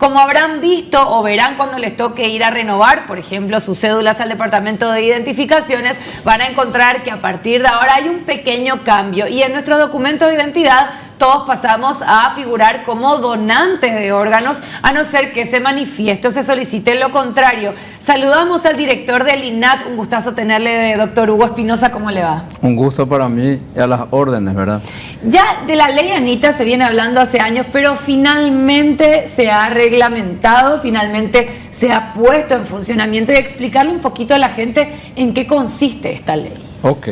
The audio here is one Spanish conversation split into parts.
Como habrán visto o verán cuando les toque ir a renovar, por ejemplo, sus cédulas al Departamento de Identificaciones, van a encontrar que a partir de ahora hay un pequeño cambio y en nuestro documento de identidad todos pasamos a figurar como donantes de órganos, a no ser que se manifieste o se solicite lo contrario. Saludamos al director del INAT, un gustazo tenerle, doctor Hugo Espinosa, ¿cómo le va? Un gusto para mí y a las órdenes, ¿verdad? Ya de la ley Anita se viene hablando hace años, pero finalmente se ha reglamentado, finalmente se ha puesto en funcionamiento, y explicarle un poquito a la gente en qué consiste esta ley. Ok.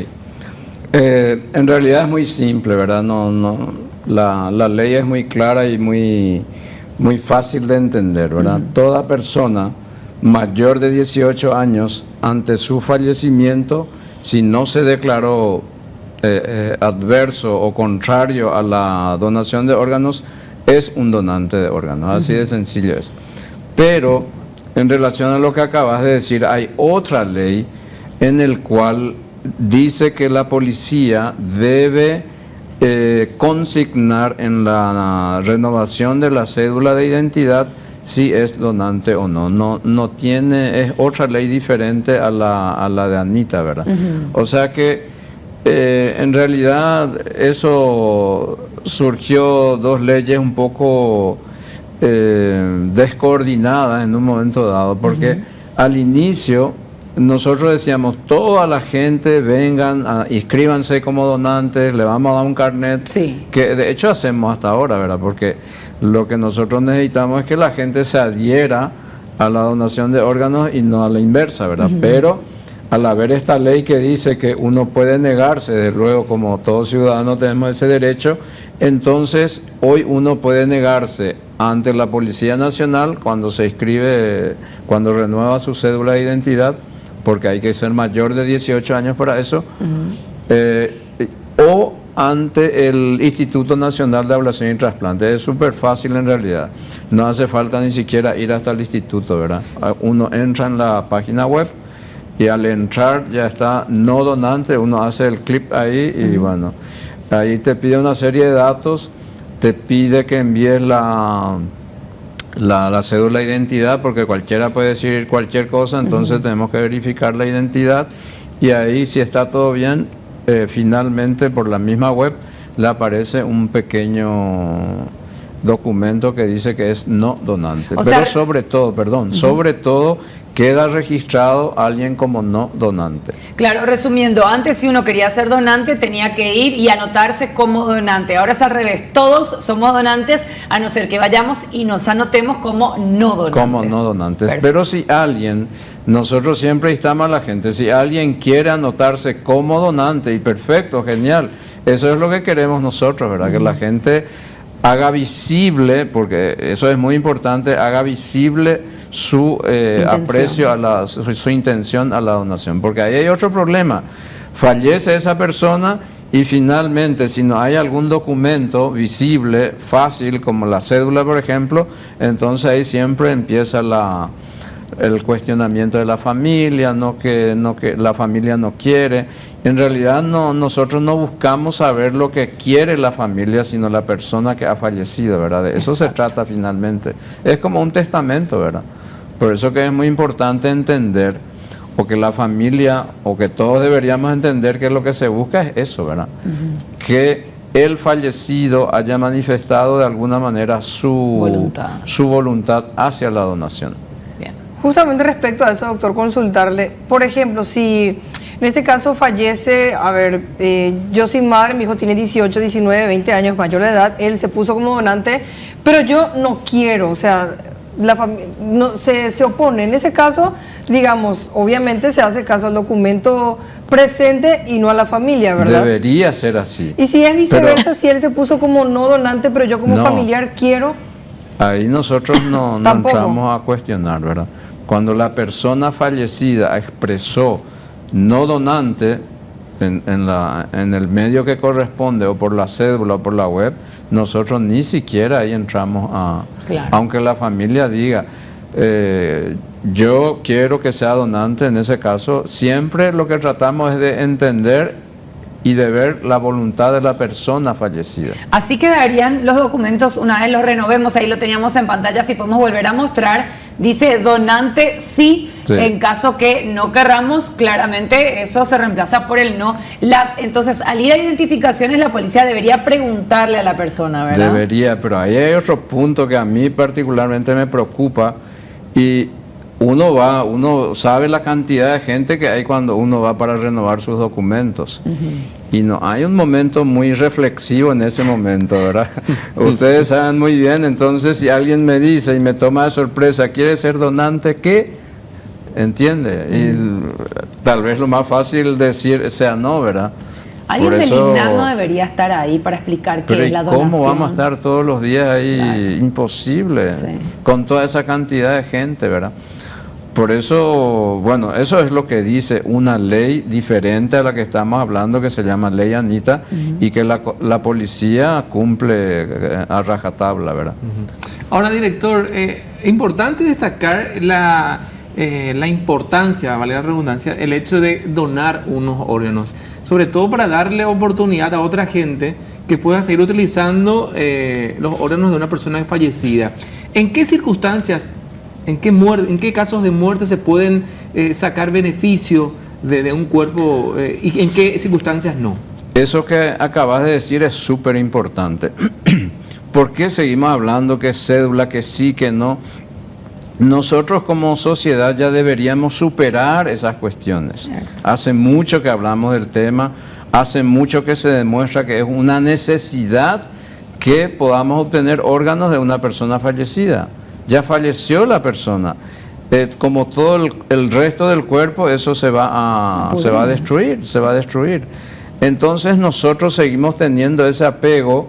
En realidad es muy simple, ¿verdad? La ley es muy clara y muy fácil de entender, ¿verdad? Toda persona mayor de 18 años, ante su fallecimiento, si no se declaró adverso o contrario a la donación de órganos, es un donante de órganos, así de sencillo es. Pero en relación a lo que acabas de decir, hay otra ley en el cual dice que la policía debe consignar en la renovación de la cédula de identidad si es donante o no. No tiene, es otra ley diferente a la de Anita, ¿verdad? O sea que en realidad eso surgió dos leyes un poco descoordinadas en un momento dado, porque al inicio nosotros decíamos, toda la gente vengan, inscríbanse como donantes, le vamos a dar un carnet, sí, que de hecho hacemos hasta ahora, ¿verdad? Porque lo que nosotros necesitamos es que la gente se adhiera a la donación de órganos y no a la inversa, ¿verdad? Pero al haber esta ley que dice que uno puede negarse, desde luego como todo ciudadano tenemos ese derecho, entonces hoy uno puede negarse ante la Policía Nacional cuando se inscribe, cuando renueva su cédula de identidad, porque hay que ser mayor de 18 años para eso, o ante el Instituto Nacional de Ablación y Trasplante. Es súper fácil en realidad, no hace falta ni siquiera ir hasta el instituto, ¿verdad? Uno entra en la página web y al entrar ya está no donante, uno hace el clip ahí y bueno, ahí te pide una serie de datos, te pide que envíes la cédula de identidad, porque cualquiera puede decir cualquier cosa, entonces tenemos que verificar la identidad y ahí si está todo bien, finalmente por la misma web le aparece un pequeño documento que dice que es no donante. Pero sobre todo, sobre todo queda registrado alguien como no donante. Claro, resumiendo, antes si uno quería ser donante tenía que ir y anotarse como donante. Ahora es al revés, todos somos donantes a no ser que vayamos y nos anotemos como no donantes. Como no donantes. Perfecto. Pero si alguien, nosotros siempre instamos a la gente, si alguien quiere anotarse como donante, y perfecto, genial, eso es lo que queremos nosotros, ¿verdad? Que la gente haga visible, porque eso es muy importante, haga visible su aprecio a su intención a la donación, porque ahí hay otro problema. Fallece esa persona y finalmente si no hay algún documento visible, fácil, como la cédula por ejemplo, entonces ahí siempre empieza el cuestionamiento de la familia, que la familia no quiere. En realidad nosotros no buscamos saber lo que quiere la familia, sino la persona que ha fallecido, ¿verdad? De eso se trata finalmente. Es como un testamento, ¿verdad? Por eso que es muy importante entender, o que la familia, o que todos deberíamos entender que lo que se busca es eso, ¿verdad? Que el fallecido haya manifestado de alguna manera su voluntad hacia la donación. Bien. Justamente respecto a eso, doctor, consultarle, por ejemplo, si en este caso fallece, yo soy madre, mi hijo tiene 18, 19, 20 años, mayor de edad, él se puso como donante, pero yo no quiero, o sea, la familia se opone. En ese caso, digamos, obviamente se hace caso al documento presente y no a la familia, ¿verdad? Debería ser así. Y si es viceversa, si él se puso como no donante, pero yo como familiar quiero. Ahí nosotros no entramos a cuestionar, ¿verdad? Cuando la persona fallecida expresó no donante en el medio que corresponde, o por la cédula o por la web, nosotros ni siquiera ahí entramos a... Claro. Aunque la familia diga, yo quiero que sea donante, en ese caso, siempre lo que tratamos es de entender y de ver la voluntad de la persona fallecida. Así quedarían los documentos una vez los renovemos. Ahí lo teníamos en pantalla, si podemos volver a mostrar. Dice donante sí. En caso que no querramos, claramente eso se reemplaza por el no. Entonces, al ir a identificaciones, la policía debería preguntarle a la persona, ¿verdad? Debería, pero ahí hay otro punto que a mí particularmente me preocupa, y uno sabe la cantidad de gente que hay cuando uno va para renovar sus documentos. Y no hay un momento muy reflexivo en ese momento, ¿verdad? Ustedes saben muy bien. Entonces, si alguien me dice y me toma de sorpresa, ¿quiere ser donante? ¿Qué? ¿Entiende? Y tal vez lo más fácil decir sea no, ¿verdad? Alguien del INAH no debería estar ahí para explicar qué es la donación. ¿Cómo vamos a estar todos los días ahí? Claro. Imposible, sí. Con toda esa cantidad de gente, ¿verdad? Por eso, bueno, eso es lo que dice una ley diferente a la que estamos hablando, que se llama Ley Anita, y que la policía cumple a rajatabla, ¿verdad? Ahora, director, es importante destacar la importancia, vale la redundancia, el hecho de donar unos órganos, sobre todo para darle oportunidad a otra gente que pueda seguir utilizando los órganos de una persona fallecida. ¿En qué circunstancias, en qué casos de muerte se pueden sacar beneficio de un cuerpo y en qué circunstancias no? Eso que acabas de decir es súper importante. ¿Por qué seguimos hablando que cédula, que sí, que no? Nosotros como sociedad ya deberíamos superar esas cuestiones. Cierto. Hace mucho que hablamos del tema, hace mucho que se demuestra que es una necesidad que podamos obtener órganos de una persona fallecida. Ya falleció la persona. Como todo el resto del cuerpo, eso se va a destruir. Entonces nosotros seguimos teniendo ese apego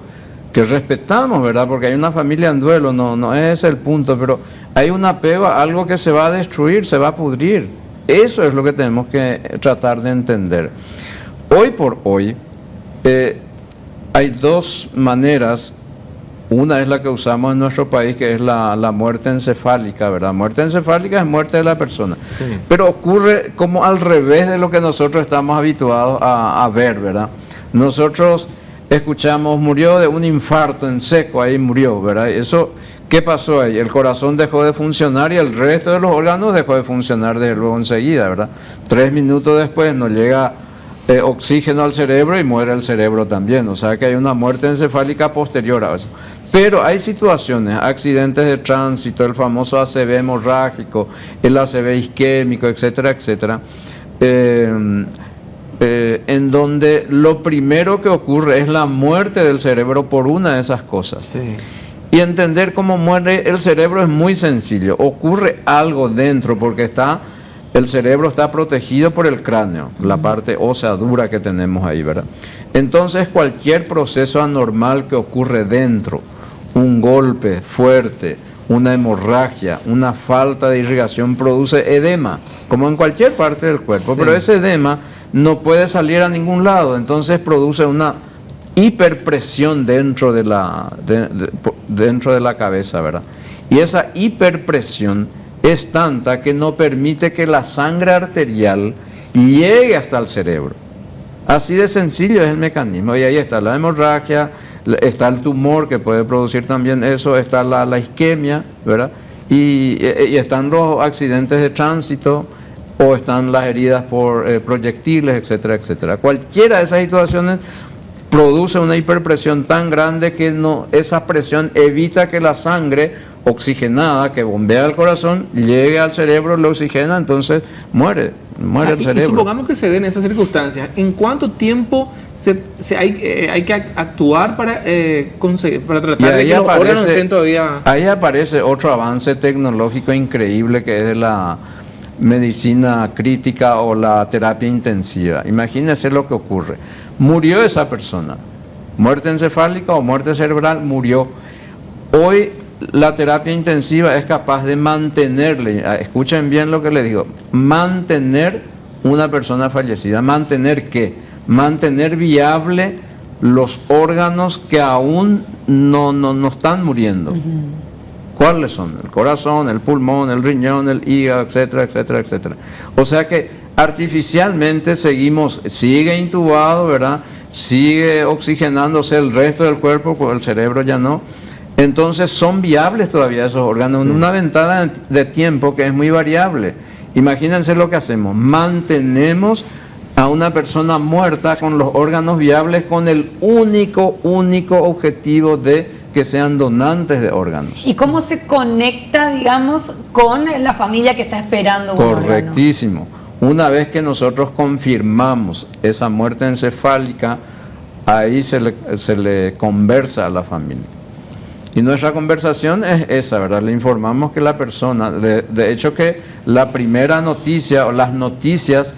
que respetamos, ¿verdad? Porque hay una familia en duelo, no es ese el punto, pero hay un apego a algo que se va a destruir, se va a pudrir. Eso es lo que tenemos que tratar de entender. Hoy por hoy hay dos maneras. Una es la que usamos en nuestro país, que es la muerte encefálica, ¿verdad? Muerte encefálica es muerte de la persona. Sí. Pero ocurre como al revés de lo que nosotros estamos habituados a ver, ¿verdad? Nosotros escuchamos, murió de un infarto en seco, ahí murió, ¿verdad? Eso, ¿qué pasó ahí? El corazón dejó de funcionar y el resto de los órganos dejó de funcionar desde luego enseguida, ¿verdad? 3 minutos después nos llega oxígeno al cerebro y muere el cerebro también. O sea que hay una muerte encefálica posterior a eso. Pero hay situaciones, accidentes de tránsito, el famoso ACV hemorrágico, el ACV isquémico, etcétera, etcétera, en donde lo primero que ocurre es la muerte del cerebro por una de esas cosas. Sí. Y entender cómo muere el cerebro es muy sencillo. Ocurre algo dentro porque el cerebro está protegido por el cráneo, la parte ósea dura que tenemos ahí, ¿verdad? Entonces cualquier proceso anormal que ocurre dentro, un golpe fuerte, una hemorragia, una falta de irrigación, produce edema, como en cualquier parte del cuerpo, sí. Pero ese edema no puede salir a ningún lado, entonces produce una hiperpresión dentro de la cabeza, ¿verdad? Y esa hiperpresión es tanta que no permite que la sangre arterial llegue hasta el cerebro. Así de sencillo es el mecanismo. Y ahí está la hemorragia, está el tumor que puede producir también eso, está la isquemia, ¿verdad? Y están los accidentes de tránsito, o están las heridas por proyectiles, etcétera, etcétera. Cualquiera de esas situaciones produce una hiperpresión tan grande que esa presión evita que la sangre oxigenada que bombea al corazón llegue al cerebro, lo oxigena, entonces muere el cerebro. Y supongamos que se den esas circunstancias, ¿en cuánto tiempo hay que actuar para tratar de que los órganos estén todavía...? Ahí aparece otro avance tecnológico increíble que es de la medicina crítica o la terapia intensiva. Imagínense lo que ocurre. Murió esa persona, muerte encefálica o muerte cerebral, murió. Hoy la terapia intensiva es capaz de mantenerle, escuchen bien lo que les digo, mantener una persona fallecida. ¿Mantener qué? Mantener viable los órganos que aún no están muriendo. ¿Cuáles son? El corazón, el pulmón, el riñón, el hígado, etcétera, etcétera, etcétera. O sea que artificialmente sigue intubado, ¿verdad? sigue oxigenándose el resto del cuerpo, pues el cerebro ya no. Entonces son viables todavía esos órganos en una ventana de tiempo que es muy variable. Imagínense lo que hacemos, mantenemos a una persona muerta con los órganos viables con el único objetivo de que sean donantes de órganos. ¿Y cómo se conecta, digamos, con la familia que está esperando un órgano? Correctísimo. Una vez que nosotros confirmamos esa muerte encefálica, ahí se le conversa a la familia. Y nuestra conversación es esa, ¿verdad? Le informamos que la persona, de hecho que la primera noticia o las noticias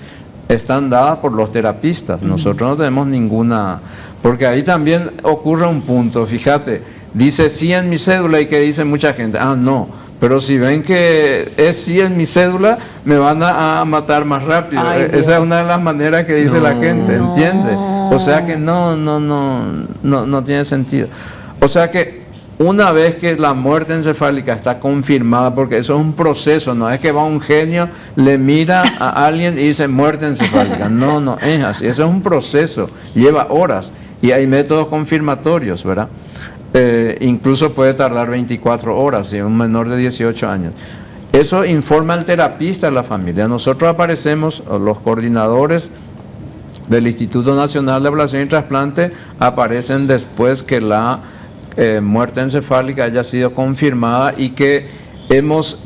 están dadas por los terapistas. Nosotros no tenemos ninguna, porque ahí también ocurre un punto, fíjate, dice sí en mi cédula y que dice mucha gente, no, pero si ven que es sí en mi cédula, me van a matar más rápido. Esa es una de las maneras que dice la gente, ¿entiende? O sea que no tiene sentido. O sea que una vez que la muerte encefálica está confirmada, porque eso es un proceso, no es que va un genio, le mira a alguien y dice muerte encefálica. No es así, eso es un proceso, lleva horas y hay métodos confirmatorios, ¿verdad? Incluso puede tardar 24 horas, si un menor de 18 años. Eso informa al terapista a la familia. Nosotros aparecemos, los coordinadores del Instituto Nacional de Ablación y Trasplante aparecen después que la muerte encefálica haya sido confirmada y que hemos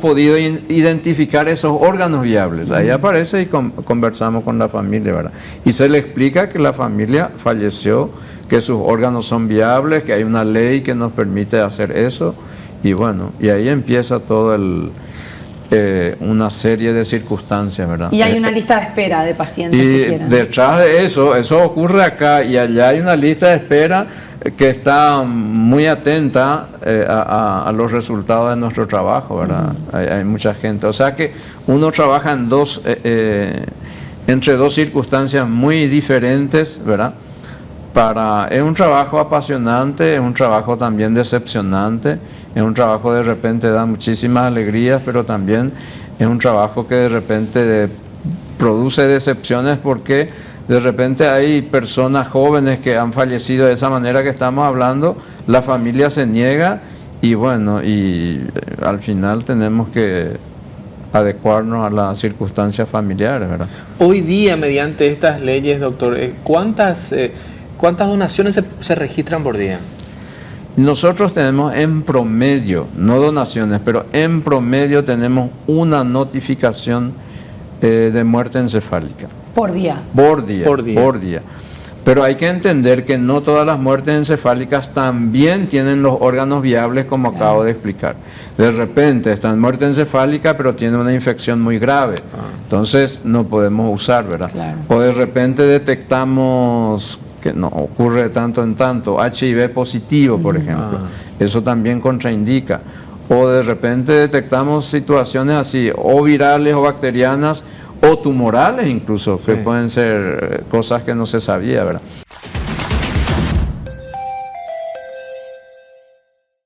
podido identificar esos órganos viables. Ahí aparece y conversamos con la familia, ¿verdad? Y se le explica que la familia falleció, que sus órganos son viables, que hay una ley que nos permite hacer eso, y bueno, y ahí empieza todo una serie de circunstancias, ¿verdad? Y hay una lista de espera de pacientes que quieran. Detrás de eso ocurre acá y allá hay una lista de espera que está muy atenta a los resultados de nuestro trabajo, ¿verdad? Hay mucha gente. O sea que uno trabaja entre dos circunstancias muy diferentes, ¿verdad? Es un trabajo apasionante, es un trabajo también decepcionante, es un trabajo de repente da muchísimas alegrías, pero también es un trabajo que de repente produce decepciones porque de repente hay personas jóvenes que han fallecido de esa manera que estamos hablando, la familia se niega y bueno, y al final tenemos que adecuarnos a las circunstancias familiares, ¿verdad? Hoy día, mediante estas leyes, doctor, ¿cuántas donaciones se registran por día? Nosotros tenemos en promedio, no donaciones, pero en promedio tenemos una notificación de muerte encefálica. ¿Por día? Por día. Pero hay que entender que no todas las muertes encefálicas también tienen los órganos viables, como acabo de explicar. De repente está en muerte encefálica, pero tiene una infección muy grave. Entonces no podemos usar, ¿verdad? Claro. O de repente detectamos, que no ocurre de tanto en tanto, HIV positivo, por ejemplo. Eso también contraindica. O de repente detectamos situaciones así, o virales o bacterianas, o tumorales incluso, que pueden ser cosas que no se sabía, ¿verdad?